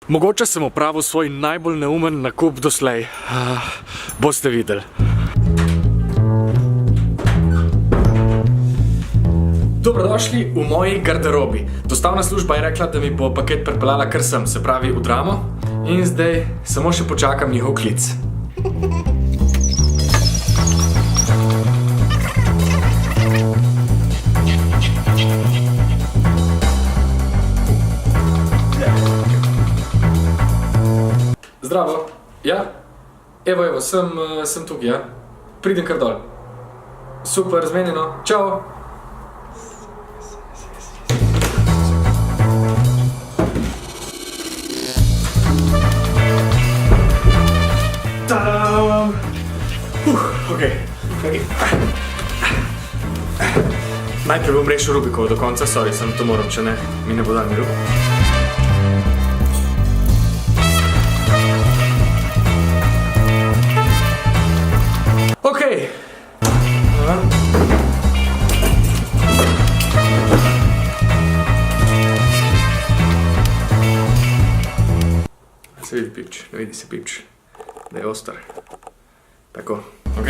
Mogoče sem opravil svoj najbolj neumen nakup doslej. Boste videli. Dobrodošli v moji garderobi. Dostavna služba je rekla, da mi bo paket pripeljala kar sem, se pravi v Dramo. In zdaj samo še počakam njihov klic. Zdravo. Ja? Evo, sem tukaj, ja? Pridem kar dol. Super, zmenjeno. Čau! Tadam! Okej. Najprej bom rešil Rubikovo do konca, sorry, sem to moral, če ne, mi ne bo dal miru. Okej. Se vidi pipč, ne vidi se pipč. Da je ostar. Tako, ok.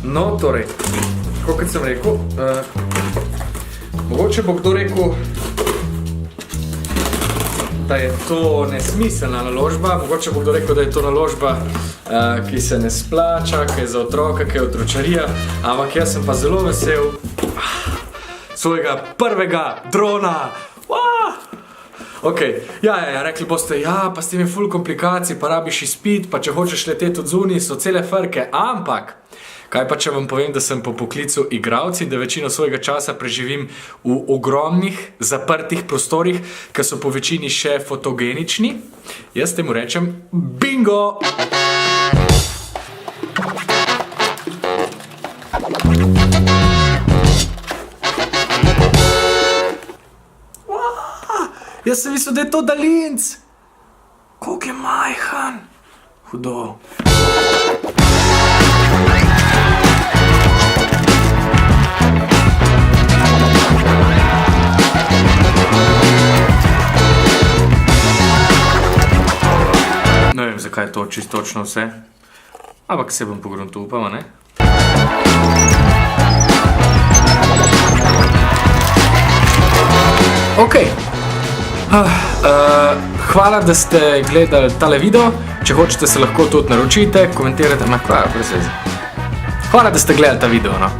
No, torej, tako kot sem rekel, mogoče bo kdo rekel, da je to nesmiselna naložba, mogoče bo kdo rekel, da je to naložba, ki se ne splača, ki je za otroka, ki je otročarija, ampak jaz sem pa zelo vesel svojega prvega drona. Ok, ja, rekli boste, ja, pa s tem je ful komplikacij, pa rabiš izpit, pa če hočeš leteti od zunaj, so cele frke, ampak, kaj pa če vam povem, da sem po poklicu igralec in da večino svojega časa preživim v ogromnih, zaprtih prostorih, ki so po večini še fotogenični, jaz temu rečem bingo! Jaz sem mislil, da je to daljinc. Koliko je majhan. Hudo. Ne vem, zakaj je to čisto točno vse. Ampak se bom pogruntil, upam, ne? Okej. Hvala, da ste gledali tale video. Če hočete, se lahko tudi naročite, komentirajte. Hvala, da ste gledali ta video, no.